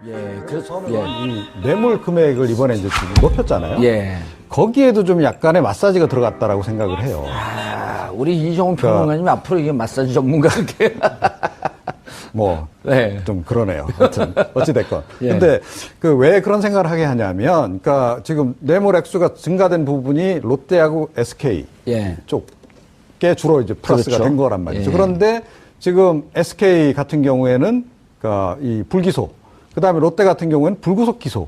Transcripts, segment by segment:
예, 그래서 이 뇌물 금액을 이번에 이제 지금 높였잖아요. 예. 거기에도 좀 약간의 마사지가 들어갔다라고 생각을 해요. 아, 우리 이종훈 평론가님 앞으로 이게 마사지 전문가게. 뭐, 네. 좀 그러네요. 하여튼, 어찌됐건. 예. 근데, 왜 그런 생각을 하게 하냐면, 그러니까 지금 뇌물 액수가 증가된 부분이 롯데하고 SK 예. 쪽에 주로 이제 플러스가 그렇죠. 된 거란 말이죠. 예. 그런데 지금 SK 같은 경우에는, 그러니까 이 불기소, 그 다음에 롯데 같은 경우에는 불구속 기소,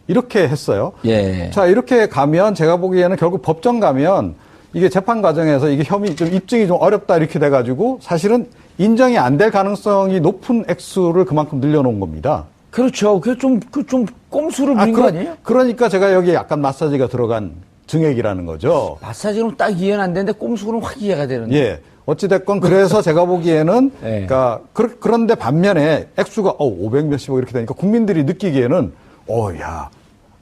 이렇게 했어요. 예. 자, 이렇게 가면 제가 보기에는 결국 법정 가면 이게 재판 과정에서 이게 혐의, 좀 입증이 좀 어렵다 이렇게 돼가지고 사실은 인정이 안 될 가능성이 높은 액수를 그만큼 늘려놓은 겁니다. 그렇죠. 그게 좀 꼼수를 부린 거 아니에요? 그러니까 제가 여기 약간 마사지가 들어간 증액이라는 거죠. 마사지는 딱 이해는 안 되는데 꼼수로는 확 이해가 되는데. 예. 어찌됐건 그래서 제가 보기에는 예. 그러니까 그런데 반면에 액수가 500 몇십억 이렇게 되니까 국민들이 느끼기에는 야.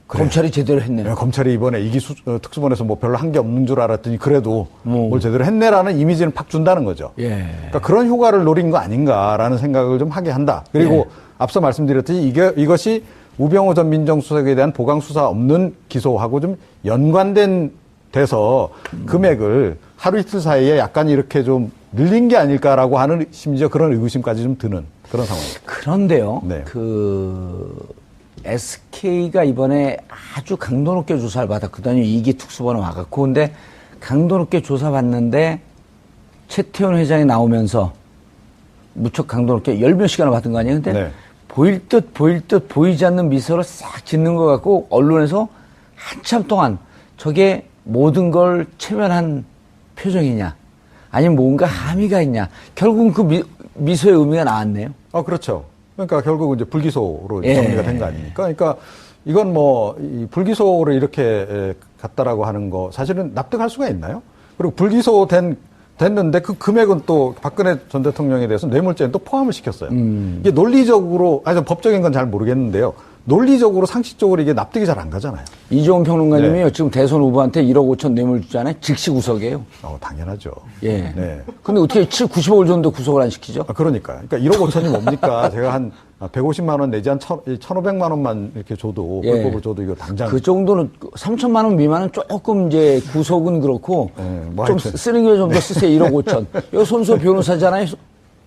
그래. 검찰이 제대로 했네. 네, 검찰이 이번에 이기수 특수본에서 뭐 별로 한 게 없는 줄 알았더니 그래도 뭘 제대로 했네라는 이미지는 팍 준다는 거죠. 예. 그러니까 그런 효과를 노린 거 아닌가라는 생각을 좀 하게 한다. 그리고 예. 앞서 말씀드렸듯이 이것이 우병우 전 민정수석에 대한 보강 수사 없는 기소하고 좀 연관된 돼서 금액을 하루 이틀 사이에 약간 이렇게 좀 늘린 게 아닐까라고 하는 심지어 그런 의구심까지 좀 드는 그런 상황입니다. 그런데요. 네. SK가 이번에 아주 강도 높게 조사를 받았거든요. 2기 특수본에 와갖고. 근데 강도 높게 조사받는데 최태원 회장이 나오면서 무척 강도 높게 10몇 시간을 받은 거 아니에요? 근데 네. 보일 듯 보이지 않는 미소를 싹 짓는 것 같고 언론에서 한참 동안 저게 모든 걸 체면한 표정이냐 아니면 뭔가 함의가 있냐. 결국은 그 미소의 의미가 나왔네요. 그렇죠. 그러니까 결국 이제 불기소로 예. 정리가 된 거 아닙니까? 그러니까 이건 이 불기소로 이렇게 갔다라고 하는 거 사실은 납득할 수가 있나요? 그리고 됐는데 그 금액은 또 박근혜 전 대통령에 대해서 뇌물죄는 또 포함을 시켰어요. 이게 논리적으로, 법적인 건 잘 모르겠는데요. 논리적으로 상식적으로 이게 납득이 잘 안 가잖아요. 이종훈 평론가님이요. 네. 지금 대선 후보한테 1억 5천 뇌물 주잖아요. 즉시 구속이에요. 당연하죠. 예. 네. 근데 어떻게 90억을 줬는데 구속을 안 시키죠? 그러니까 1억 5천이 뭡니까? 제가 한 150만 원 내지 한 1,500만 원만 이렇게 줘도, 예. 불법을 줘도 이거 당장. 그 정도는 3천만 원 미만은 조금 이제 구속은 그렇고 뭐 좀 하여튼. 쓰는 게 좀 더 쓰세요. 1억 5천. 여기 손수호 변호사잖아요.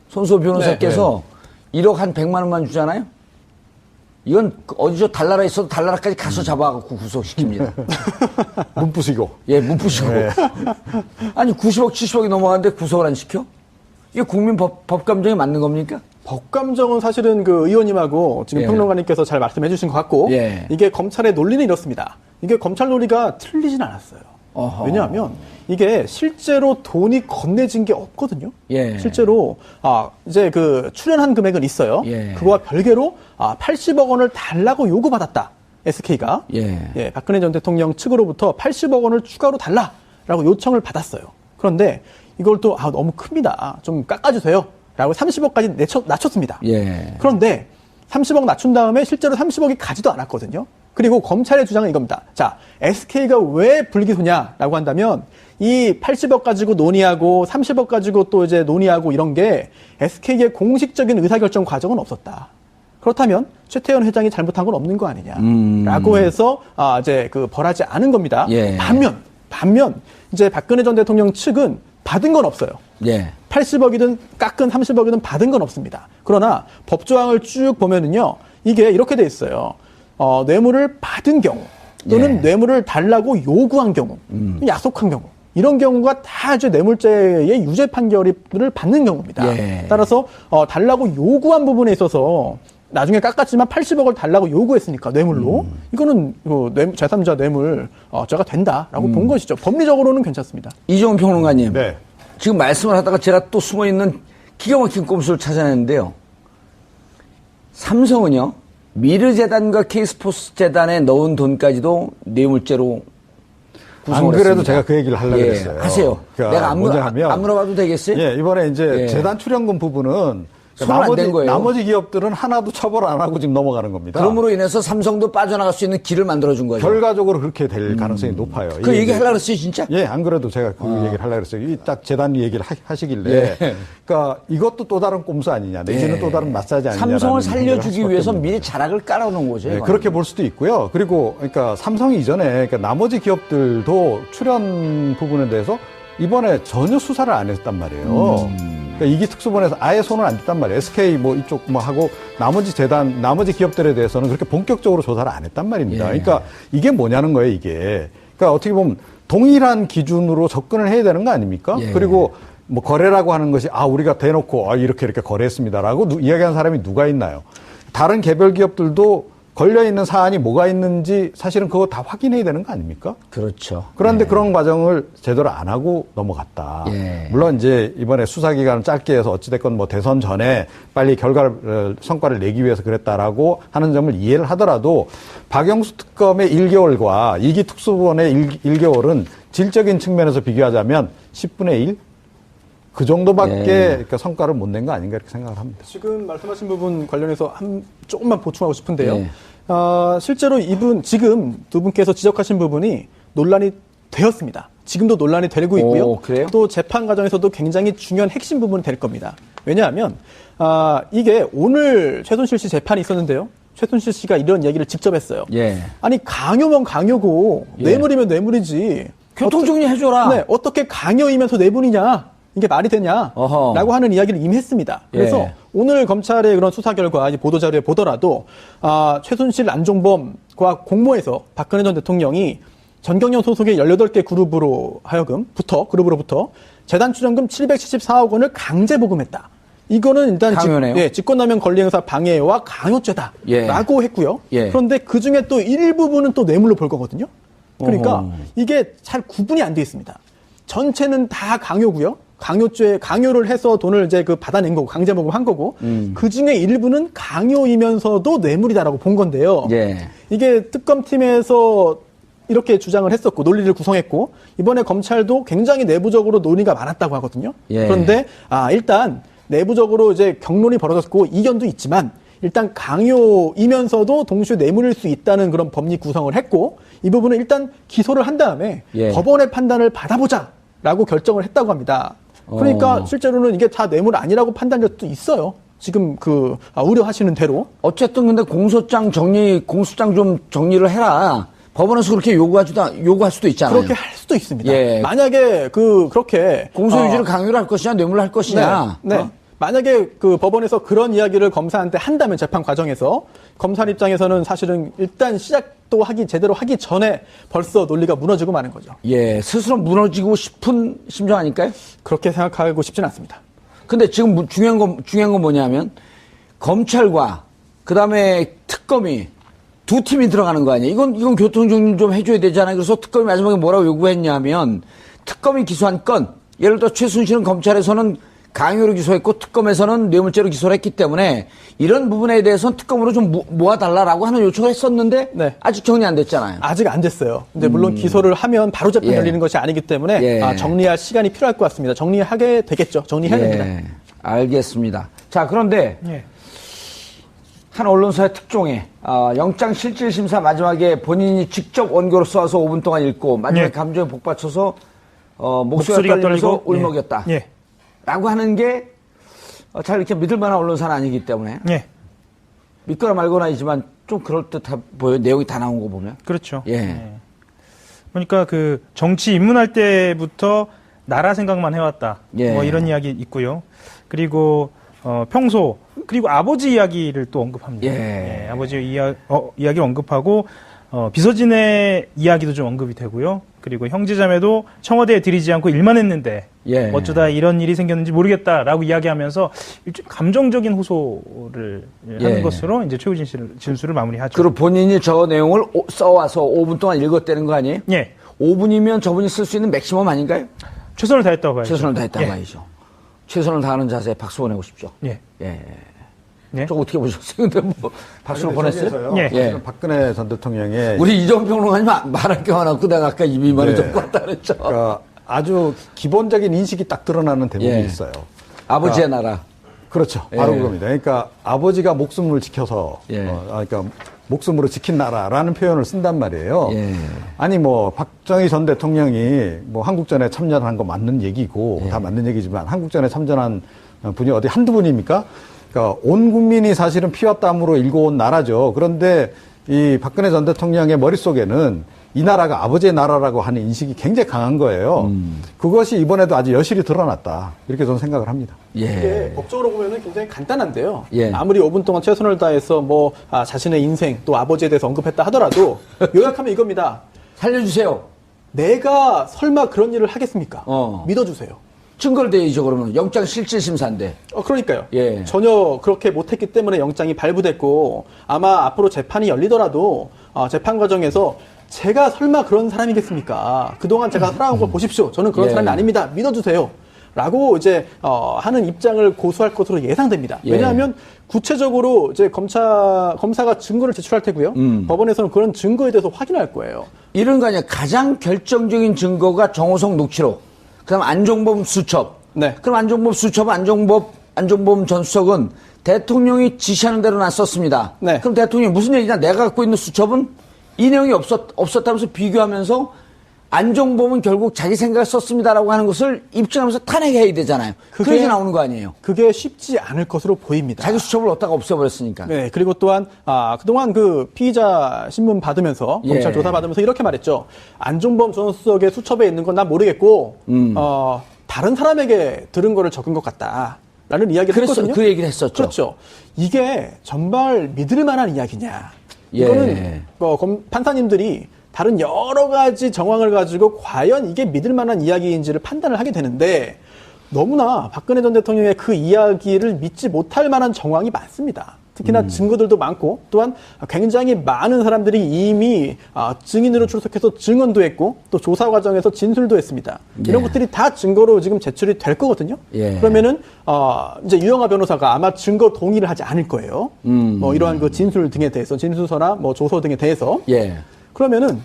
손수호 변호사께서 1억 한 100만 원만 주잖아요. 이건 어디서 달나라에 있어도 달나라까지 가서 잡아갖고 구속시킵니다. 문부시고. 예, 문부시고. 네. 아니 90억 70억이 넘어가는데 구속을 안 시켜? 이게 국민 법감정에 맞는 겁니까? 법감정은 사실은 그 의원님하고 지금 예. 평론가님께서 잘 말씀해 주신 것 같고 예. 이게 검찰의 논리는 이렇습니다. 이게 검찰 논리가 틀리진 않았어요. 어허. 왜냐하면 이게 실제로 돈이 건네진 게 없거든요. 예. 실제로 이제 그 출연한 금액은 있어요. 예. 그거와 별개로 80억 원을 달라고 요구받았다. SK가 예. 박근혜 전 대통령 측으로부터 80억 원을 추가로 달라라고 요청을 받았어요. 그런데 이걸 또 너무 큽니다. 좀 깎아주세요. 라고 30억까지 낮췄습니다. 예. 그런데 30억 낮춘 다음에 실제로 30억이 가지도 않았거든요. 그리고 검찰의 주장은 이겁니다. 자, SK가 왜 불기소냐라고 한다면 이 80억 가지고 논의하고 30억 가지고 또 이제 논의하고 이런 게 SK의 공식적인 의사결정 과정은 없었다. 그렇다면 최태원 회장이 잘못한 건 없는 거 아니냐라고 해서 이제 벌하지 않은 겁니다. 예. 반면 이제 박근혜 전 대통령 측은 받은 건 없어요. 예. 80억이든 깎은 30억이든 받은 건 없습니다. 그러나 법조항을 쭉 보면은요, 이게 이렇게 돼 있어요. 뇌물을 받은 경우 또는 예. 뇌물을 달라고 요구한 경우, 약속한 경우 이런 경우가 다 이제 뇌물죄의 유죄 판결을 받는 경우입니다. 예. 따라서 달라고 요구한 부분에 있어서 나중에 깎았지만 80억을 달라고 요구했으니까 뇌물로 이거는 제3자 뇌물 죄가 된다라고 본 것이죠. 법리적으로는 괜찮습니다. 이종훈 평론가님. 네. 지금 말씀을 하다가 제가 또 숨어있는 기가 막힌 꼼수를 찾아냈는데요. 삼성은요, 미르재단과 K스포츠재단에 넣은 돈까지도 뇌물죄로 구성을 안 그래도 했습니다. 제가 그 얘기를 하려고 했어요. 하세요. 그러니까 내가 안 물어봐도 되겠어요? 예, 이번에 이제 예. 재단 출연금 부분은 손을 안 댄 거예요. 나머지 기업들은 하나도 처벌 안 하고 지금 넘어가는 겁니다. 그럼으로 인해서 삼성도 빠져나갈 수 있는 길을 만들어준 거죠. 결과적으로 그렇게 될 가능성이 높아요. 그 얘기 하려고 했어요, 진짜? 예, 안 그래도 제가 그 얘기를 하려고 했어요. 이 딱 재단 얘기를 하시길래. 예. 그러니까 이것도 또 다른 꼼수 아니냐, 내지는 또 다른 마사지 아니냐. 삼성을 살려주기 위해서 미리 자락을 깔아놓은 거죠. 네, 이거는. 그렇게 볼 수도 있고요. 그리고 그러니까 삼성 이전에 그러니까 나머지 기업들도 출연 부분에 대해서 이번에 전혀 수사를 안 했단 말이에요. 그러니까 이기 특수본에서 아예 손을 안 댔단 말이에요. SK 뭐 이쪽 뭐 하고 나머지 재단, 나머지 기업들에 대해서는 그렇게 본격적으로 조사를 안 했단 말입니다. 예. 그러니까 이게 뭐냐는 거예요, 이게. 그러니까 어떻게 보면 동일한 기준으로 접근을 해야 되는 거 아닙니까? 예. 그리고 뭐 거래라고 하는 것이 우리가 대놓고 이렇게 거래했습니다라고 이야기하는 사람이 누가 있나요? 다른 개별 기업들도 걸려있는 사안이 뭐가 있는지 사실은 그거 다 확인해야 되는 거 아닙니까? 그렇죠. 그런데 그런 과정을 제대로 안 하고 넘어갔다. 예. 물론 이제 이번에 수사기간을 짧게 해서 어찌됐건 뭐 대선 전에 빨리 성과를 내기 위해서 그랬다라고 하는 점을 이해를 하더라도 박영수 특검의 1개월과 이기 특수본의 1개월은 질적인 측면에서 비교하자면 10분의 1? 그 정도밖에 그러니까 성과를 못 낸 거 아닌가 이렇게 생각을 합니다. 지금 말씀하신 부분 관련해서 조금만 보충하고 싶은데요. 네. 실제로 지금 두 분께서 지적하신 부분이 논란이 되었습니다. 지금도 논란이 되고 있고요. 오, 그래요? 또 재판 과정에서도 굉장히 중요한 핵심 부분이 될 겁니다. 왜냐하면 이게 오늘 최순실 씨 재판이 있었는데요. 최순실 씨가 이런 얘기를 직접 했어요. 예. 아니 강요면 강요고 예. 뇌물이면 뇌물이지. 교통정리 해줘라. 네, 어떻게 강요이면서 뇌물이냐? 이게 말이 되냐? 어허. 라고 하는 이야기를 이미 했습니다. 그래서 예. 오늘 검찰의 그런 수사 결과, 보도자료에 보더라도, 최순실, 안종범과 공모해서 박근혜 전 대통령이 전경련 소속의 18개 그룹으로부터 재단 출연금 774억 원을 강제 보금했다. 이거는 일단 강요네요. 직권남용 권리행사 방해와 강요죄다. 예. 라고 했고요. 예. 그런데 그 중에 또 일부분은 또 뇌물로 볼 거거든요. 그러니까 어허. 이게 잘 구분이 안 돼 있습니다. 전체는 다 강요고요. 강요를 해서 돈을 이제 받아낸 거고, 강제 모금한 거고, 그 중에 일부는 강요이면서도 뇌물이다라고 본 건데요. 예. 이게 특검팀에서 이렇게 주장을 했었고, 논리를 구성했고, 이번에 검찰도 굉장히 내부적으로 논의가 많았다고 하거든요. 예. 그런데, 일단 내부적으로 이제 경론이 벌어졌고, 이견도 있지만, 일단 강요이면서도 동시에 뇌물일 수 있다는 그런 법리 구성을 했고, 이 부분은 일단 기소를 한 다음에 예. 법원의 판단을 받아보자라고 결정을 했다고 합니다. 그러니까 실제로는 이게 다 뇌물 아니라고 판단력도 있어요. 지금 우려하시는 대로. 어쨌든 근데 공소장 좀 정리를 해라. 법원에서 그렇게 요구할 수도 있잖아요. 그렇게 할 수도 있습니다. 예. 만약에 그렇게 공소유지를 강요를 할 것이냐, 뇌물을 할 것이냐. 네. 만약에 법원에서 그런 이야기를 검사한테 한다면 재판 과정에서 검사 입장에서는 사실은 일단 시작도 제대로 하기 전에 벌써 논리가 무너지고 마는 거죠. 예, 스스로 무너지고 싶은 심정 아닐까요? 그렇게 생각하고 싶지는 않습니다. 근데 지금 중요한 건 뭐냐면 검찰과 그다음에 특검이 두 팀이 들어가는 거 아니에요? 이건 교통정리 좀 해줘야 되잖아요. 그래서 특검이 마지막에 뭐라고 요구했냐면 특검이 기소한 건 예를 들어 최순실은 검찰에서는 강요로 기소했고 특검에서는 뇌물죄로 기소를 했기 때문에 이런 부분에 대해서는 특검으로 좀 모아달라라고 하는 요청을 했었는데 네. 아직 정리 안 됐잖아요. 아직 안 됐어요. 근데 물론 기소를 하면 바로 재판 예. 열리는 것이 아니기 때문에 예. 정리할 시간이 필요할 것 같습니다. 정리하게 되겠죠. 정리해야 됩니다. 알겠습니다. 자, 그런데 예. 한 언론사의 특종에 영장실질심사 마지막에 본인이 직접 원고를 써서 5분 동안 읽고 마지막에 예. 감정에 복받쳐서 목소리가 떨리면서 울먹였다. 예. 라고 하는 게 잘 이렇게 믿을 만한 언론사는 아니기 때문에 예. 믿거나 말거나이지만 좀 그럴듯해 보여요. 내용이 다 나온 거 보면. 그렇죠. 예. 그러니까 정치 입문할 때부터 나라 생각만 해왔다. 예. 뭐 이런 이야기 있고요. 그리고 평소 그리고 아버지 이야기를 또 언급합니다. 예. 아버지 이야기를 언급하고 비서진의 이야기도 좀 언급이 되고요. 그리고 형제자매도 청와대에 들이지 않고 일만 했는데 예. 어쩌다 이런 일이 생겼는지 모르겠다라고 이야기하면서 일종의 감정적인 호소를 하는 것으로 이제 최우진 씨를 진술을 마무리하죠. 그리고 본인이 저 내용을 써와서 5분 동안 읽었다는 거 아니에요? 예. 5분이면 저분이 쓸 수 있는 맥시멈 아닌가요? 최선을 다했다고 봐야죠. 최선을 다했다고 예. 봐야죠. 최선을 다하는 자세에 박수 보내고 싶죠. 예. 예. 네. 저 어떻게 보셨어요? 근데 뭐 박수를 보냈어요? 예. 사실은 박근혜 전 대통령의 우리 이정 평론가님 말할 게 많았고 내가 아까 입이 많이 네. 좀 왔다 그랬죠. 그러니까 아주 기본적인 인식이 딱 드러나는 대목이 예. 있어요. 아버지의 나라. 그렇죠. 바로 예. 그겁니다. 그러니까 아버지가 목숨을 지켜서, 예. 그러니까 목숨으로 지킨 나라라는 표현을 쓴단 말이에요. 예. 아니, 뭐, 박정희 전 대통령이 뭐 한국전에 참전한 거 맞는 얘기고, 예. 다 맞는 얘기지만 한국전에 참전한 분이 어디 한두 분입니까? 그러니까 온 국민이 사실은 피와 땀으로 일궈온 나라죠. 그런데 이 박근혜 전 대통령의 머릿속에는 이 나라가 아버지의 나라라고 하는 인식이 굉장히 강한 거예요. 그것이 이번에도 아주 여실히 드러났다. 이렇게 저는 생각을 합니다. 이게 예. 법적으로 보면은 굉장히 간단한데요. 예. 아무리 5분 동안 최선을 다해서 뭐 자신의 인생 또 아버지에 대해서 언급했다 하더라도 요약하면 이겁니다. 살려주세요. 내가 설마 그런 일을 하겠습니까? 믿어주세요. 증거를 대야죠, 그러면. 영장 실질심사인데. 그러니까요. 예. 전혀 그렇게 못했기 때문에 영장이 발부됐고 아마 앞으로 재판이 열리더라도 재판 과정에서 제가 설마 그런 사람이겠습니까? 그동안 제가 살아온 걸 보십시오. 저는 그런 예. 사람이 아닙니다. 믿어주세요. 라고 이제 하는 입장을 고수할 것으로 예상됩니다. 예. 왜냐하면 구체적으로 이제 검사가 증거를 제출할 테고요. 법원에서는 그런 증거에 대해서 확인할 거예요. 이런 거 아니야. 가장 결정적인 증거가 정호성 녹취록. 그다음 안종범 수첩. 네. 그럼 안종범 수첩, 안종범 전 수석은 대통령이 지시하는 대로 놨었습니다. 네. 그럼 대통령이 무슨 얘기냐? 내가 갖고 있는 수첩은 이 내용이 없었다면서 비교하면서 안종범은 결국 자기 생각을 썼습니다라고 하는 것을 입증하면서 탄핵해야 되잖아요. 그래서 나오는 거 아니에요. 그게 쉽지 않을 것으로 보입니다. 자기 수첩을 얻다가 없애버렸으니까. 네, 그리고 또한 그동안 그 피의자 신문 받으면서 예. 검찰 조사 받으면서 이렇게 말했죠. 안종범 전 수석의 수첩에 있는 건 난 모르겠고 다른 사람에게 들은 거를 적은 것 같다라는 이야기를 했거든요. 그 얘기를 했었죠. 그렇죠. 이게 정말 믿을 만한 이야기냐? 예. 이거는 판사님들이 다른 여러 가지 정황을 가지고 과연 이게 믿을 만한 이야기인지를 판단을 하게 되는데 너무나 박근혜 전 대통령의 그 이야기를 믿지 못할 만한 정황이 많습니다. 특히나 증거들도 많고 또한 굉장히 많은 사람들이 이미 증인으로 출석해서 증언도 했고 또 조사 과정에서 진술도 했습니다. 이런 것들이 다 증거로 지금 제출이 될 거거든요. 예. 그러면은 이제 유영하 변호사가 아마 증거 동의를 하지 않을 거예요. 뭐 이러한 그 진술 등에 대해서 진술서나 뭐 조서 등에 대해서 예. 그러면은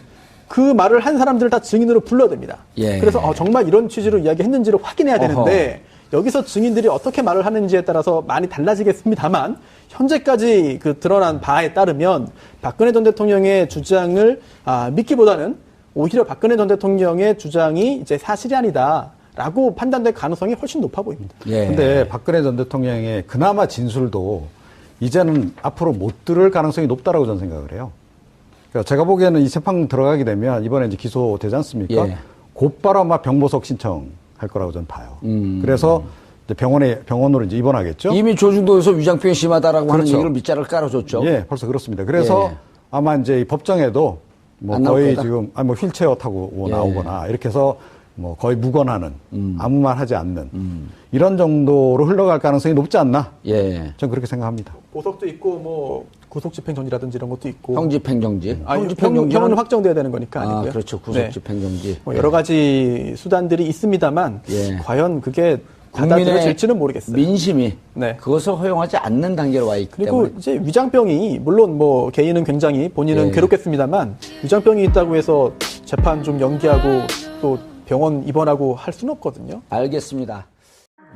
그 말을 한 사람들을 다 증인으로 불러야 됩니다. 예. 그래서 정말 이런 취지로 이야기했는지를 확인해야 되는데 여기서 증인들이 어떻게 말을 하는지에 따라서 많이 달라지겠습니다만 현재까지 그 드러난 바에 따르면 박근혜 전 대통령의 주장을 믿기보다는 오히려 박근혜 전 대통령의 주장이 이제 사실이 아니다라고 판단될 가능성이 훨씬 높아 보입니다. 예. 근데 박근혜 전 대통령의 그나마 진술도 이제는 앞으로 못 들을 가능성이 높다라고 저는 생각을 해요. 그러니까 제가 보기에는 이 재판 들어가게 되면 이번에 이제 기소되지 않습니까? 예. 곧바로 아마 병보석 신청할 거라고 저는 봐요. 그래서 이제 병원으로 이제 입원하겠죠. 이미 조중도에서 위장병이 심하다라고 하는 그렇죠. 얘기를 밑자를 깔아줬죠. 예, 벌써 그렇습니다. 그래서 예. 아마 이제 이 법정에도 뭐 안 나올 거의 거다? 지금 뭐 휠체어 타고 예. 나오거나 이렇게 해서 뭐 거의 무관하는 아무 말 하지 않는 이런 정도로 흘러갈 가능성이 높지 않나? 예. 저는 그렇게 생각합니다. 보석도 있고 뭐 구속집행정지라든지 이런 것도 있고 형집행정지. 형은 확정돼야 되는 거니까 아니고요. 그렇죠. 구속집행정지. 뭐 여러 가지 수단들이 있습니다만 예. 과연 그게 국민의 받아들여질지는 모르겠어요. 민심이 네. 그것을 허용하지 않는 단계로 와 있기 그리고 때문에. 이제 위장병이 물론 뭐 개인은 굉장히 본인은 예. 괴롭겠습니다만 위장병이 있다고 해서 재판 좀 연기하고 또 병원 입원하고 할 수는 없거든요. 알겠습니다.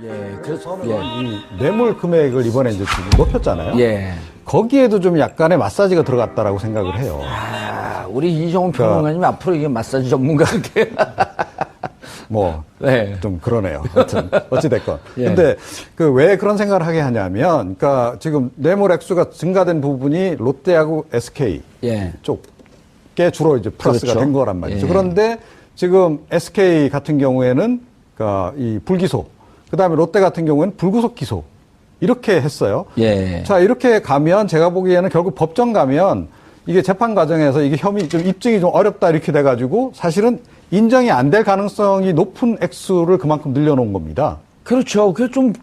예. 그래서 이 뇌물 금액을 이번에 이제 지금 높였잖아요. 예. 거기에도 좀 약간의 마사지가 들어갔다라고 생각을 해요. 우리 이정훈 평론가님 앞으로 이게 마사지 전문가게. 뭐, 네. 좀 그러네요. 하여튼, 어찌됐건. 예. 근데 왜 그런 생각을 하게 하냐면, 그러니까 지금 뇌물 액수가 증가된 부분이 롯데하고 SK 예. 쪽에 주로 이제 플러스가 그렇죠. 된 거란 말이죠. 예. 그런데 지금 SK 같은 경우에는 그러니까 이 불기소, 그 다음에 롯데 같은 경우에는 불구속 기소. 이렇게 했어요. 예. 자, 이렇게 가면 제가 보기에는 결국 법정 가면 이게 재판 과정에서 이게 혐의 좀 입증이 좀 어렵다 이렇게 돼가지고 사실은 인정이 안 될 가능성이 높은 액수를 그만큼 늘려놓은 겁니다. 그렇죠. 그게 좀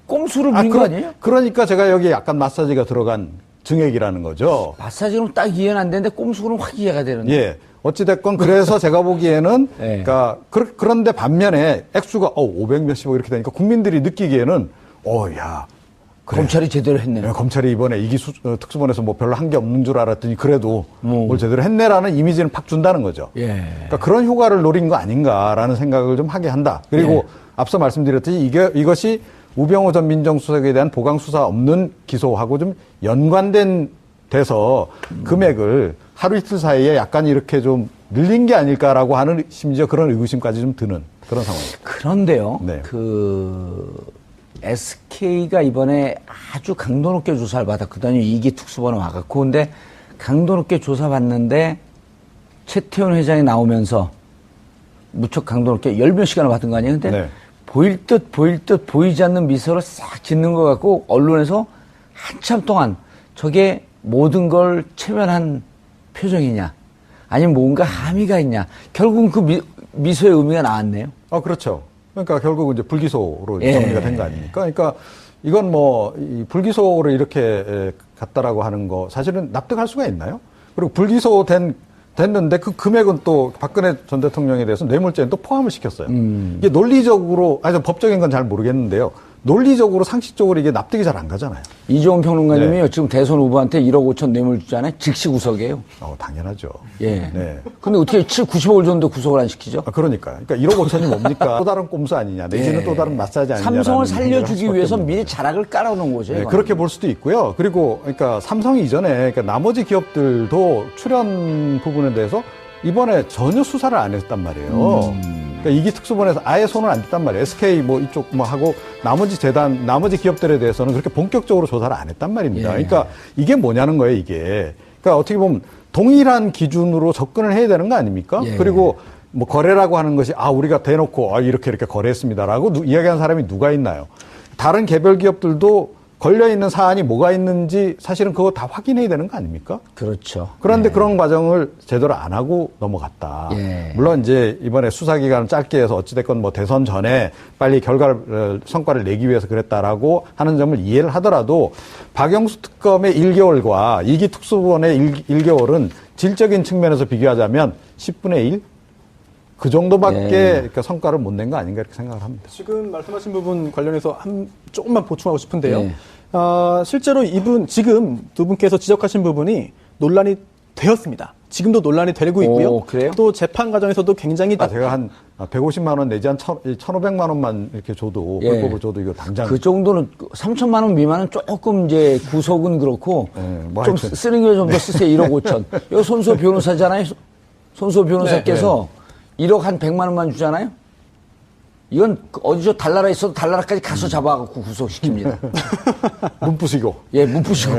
꼼수를 부린 거 아니에요? 그러니까 제가 여기 약간 마사지가 들어간 증액이라는 거죠. 마사지는 딱 이해는 안 되는데 꼼수는 확 이해가 되는데. 예. 어찌됐건 그래서 제가 보기에는 예. 그러니까 그런데 반면에 액수가 500 몇십억 이렇게 되니까 국민들이 느끼기에는 야. 그래. 검찰이 제대로 했네. 네, 검찰이 이번에 이기수 특수본에서 뭐 별로 한 게 없는 줄 알았더니 그래도 뭘 제대로 했네라는 이미지는 팍 준다는 거죠. 예. 그러니까 그런 효과를 노린 거 아닌가라는 생각을 좀 하게 한다. 그리고 예. 앞서 말씀드렸듯이 이것이 우병우 전 민정수석에 대한 보강 수사 없는 기소하고 좀 연관된 돼서 금액을 하루 이틀 사이에 약간 이렇게 좀 늘린 게 아닐까라고 하는 심지어 그런 의구심까지 좀 드는 그런 상황입니다. 그런데요. 네. SK가 이번에 아주 강도 높게 조사를 받았거든요. 2기 특수본에 와갖고. 근데 강도 높게 조사받는데 최태원 회장이 나오면서 무척 강도 높게 10몇 시간을 받은 거 아니에요? 근데 네. 보일 듯 보이지 않는 미소를 싹 짓는 것 같고 언론에서 한참 동안 저게 모든 걸 체면한 표정이냐 아니면 뭔가 함의가 있냐 결국은 그 미소의 의미가 나왔네요. 그렇죠. 그러니까 결국은 이제 불기소로 예. 정리가 된 거 아닙니까? 그러니까 이건 뭐, 이 불기소로 이렇게 갔다라고 하는 거 사실은 납득할 수가 있나요? 그리고 됐는데 그 금액은 또 박근혜 전 대통령에 대해서 뇌물죄는 또 포함을 시켰어요. 이게 논리적으로, 법적인 건 잘 모르겠는데요. 논리적으로 상식적으로 이게 납득이 잘 안 가잖아요. 이종훈 평론가님이요. 네. 지금 대선 후보한테 1억 5천 뇌물 주잖아요. 즉시 구속이에요. 당연하죠. 예. 네. 근데 어떻게 90억을 줬는데 구속을 안 시키죠? 그러니까 1억 5천이 뭡니까? 또 다른 꼼수 아니냐, 내지는 예. 또 다른 마사지 아니냐. 삼성을 살려주기 위해서 미리 자락을 깔아놓은 거죠. 네, 이거는. 그렇게 볼 수도 있고요. 그리고 그러니까 삼성 이전에 그러니까 나머지 기업들도 출연 부분에 대해서 이번에 전혀 수사를 안 했단 말이에요. 그러니까 이기 특수본에서 아예 손을 안 댔단 말이에요. SK 뭐 이쪽 뭐 하고 나머지 재단, 나머지 기업들에 대해서는 그렇게 본격적으로 조사를 안 했단 말입니다. 예. 그러니까 이게 뭐냐는 거예요, 이게. 그러니까 어떻게 보면 동일한 기준으로 접근을 해야 되는 거 아닙니까? 예. 그리고 뭐 거래라고 하는 것이 우리가 대놓고 이렇게 거래했습니다라고 이야기하는 사람이 누가 있나요? 다른 개별 기업들도 걸려있는 사안이 뭐가 있는지 사실은 그거 다 확인해야 되는 거 아닙니까? 그렇죠. 그런데 그런 과정을 제대로 안 하고 넘어갔다. 예. 물론 이제 이번에 수사기간을 짧게 해서 어찌됐건 뭐 대선 전에 빨리 성과를 내기 위해서 그랬다라고 하는 점을 이해를 하더라도 박영수 특검의 1개월과 이기 특수본의 1개월은 질적인 측면에서 비교하자면 10분의 1? 그 정도밖에 예. 그러니까 성과를 못 낸 거 아닌가 이렇게 생각을 합니다. 지금 말씀하신 부분 관련해서 조금만 보충하고 싶은데요. 네. 실제로 지금 두 분께서 지적하신 부분이 논란이 되었습니다. 지금도 논란이 되고 있고요. 오, 그래요? 또 재판 과정에서도 굉장히 제가 한 150만 원 내지 한 1,500만 원만 이렇게 줘도 예. 불법을 줘도 이거 당장 그 정도는 3천만 원 미만은 조금 이제 구속은 그렇고 뭐 좀 하여튼. 쓰는 게 좀 더 쓰세요. 1억 5천. 여기 손수호 변호사잖아요. 손수호 변호사께서 1억 한 100만 원만 주잖아요. 이건 어디서 달나라 있어도 달나라까지 가서 잡아갖고 구속시킵니다. 눈 부시고. 예, 문부시고.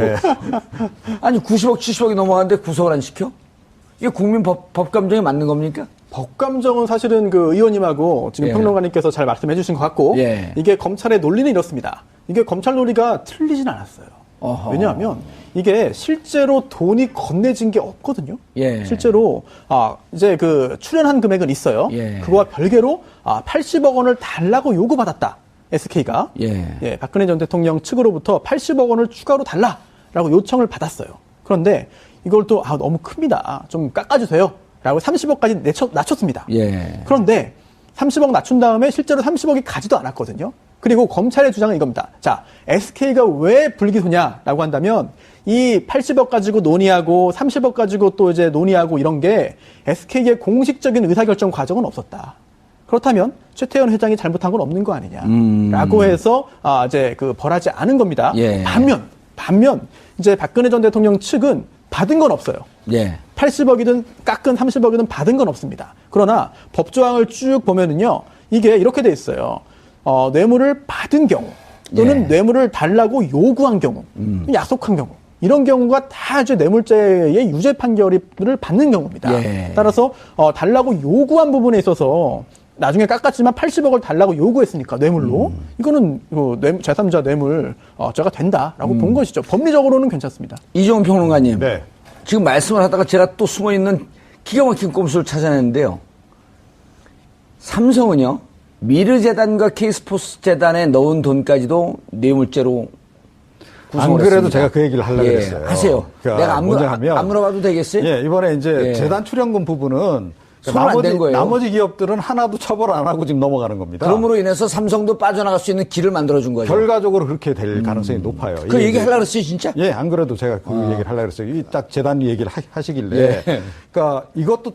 아니 90억, 70억이 넘어가는데 구속을 안 시켜? 이게 국민 법감정에 맞는 겁니까? 법감정은 사실은 그 의원님하고 지금 예. 평론가님께서 잘 말씀해 주신 것 같고 예. 이게 검찰의 논리는 이렇습니다. 이게 검찰 논리가 틀리진 않았어요. 어허. 왜냐하면 이게 실제로 돈이 건네진 게 없거든요. 예. 실제로 이제 그 출연한 금액은 있어요. 예. 그거와 별개로 80억 원을 달라고 요구받았다. SK가 예. 박근혜 전 대통령 측으로부터 80억 원을 추가로 달라라고 요청을 받았어요. 그런데 이걸 또 너무 큽니다. 좀 깎아주세요. 라고 30억까지 낮췄습니다. 예. 그런데 30억 낮춘 다음에 실제로 30억이 가지도 않았거든요. 그리고 검찰의 주장은 이겁니다. 자, SK가 왜 불기소냐라고 한다면 이 80억 가지고 논의하고 30억 가지고 또 이제 논의하고 이런 게 SK의 공식적인 의사결정 과정은 없었다. 그렇다면 최태원 회장이 잘못한 건 없는 거 아니냐라고 해서 이제 그 벌하지 않은 겁니다. 예. 반면 이제 박근혜 전 대통령 측은 받은 건 없어요. 예. 80억이든 깎은 30억이든 받은 건 없습니다. 그러나 법조항을 쭉 보면은요, 이게 이렇게 돼 있어요. 뇌물을 받은 경우 또는 예. 뇌물을 달라고 요구한 경우, 약속한 경우 이런 경우가 다 이제 뇌물죄의 유죄 판결을 받는 경우입니다. 예. 따라서 달라고 요구한 부분에 있어서 나중에 깎았지만 80억을 달라고 요구했으니까 뇌물로 이거는 제3자 뇌물 죄가 된다라고 본 것이죠. 법리적으로는 괜찮습니다. 이종훈 평론가님. 네. 지금 말씀을 하다가 제가 또 숨어있는 기가 막힌 꼼수를 찾아냈는데요. 삼성은요, 미르재단과 K스포츠재단에 넣은 돈까지도 뇌물죄로 안 구성을 그래도 했습니다. 제가 그 얘기를 하려고 예, 했어요. 하세요. 그러니까 내가 뭐냐 하면 안 물어봐도 되겠어요? 예, 이번에 이제 예. 재단 출연금 부분은 손을 안댄 거예요. 나머지 기업들은 하나도 처벌 안 하고 지금 넘어가는 겁니다. 그럼으로 인해서 삼성도 빠져나갈 수 있는 길을 만들어준 거죠. 결과적으로 그렇게 될 가능성이 높아요. 그 이게 얘기 이제- 하려고 했어요, 진짜? 예, 안 그래도 제가 그 얘기를 하려고 했어요. 딱 재단 얘기를 하시길래. 예. 그러니까 이것도 또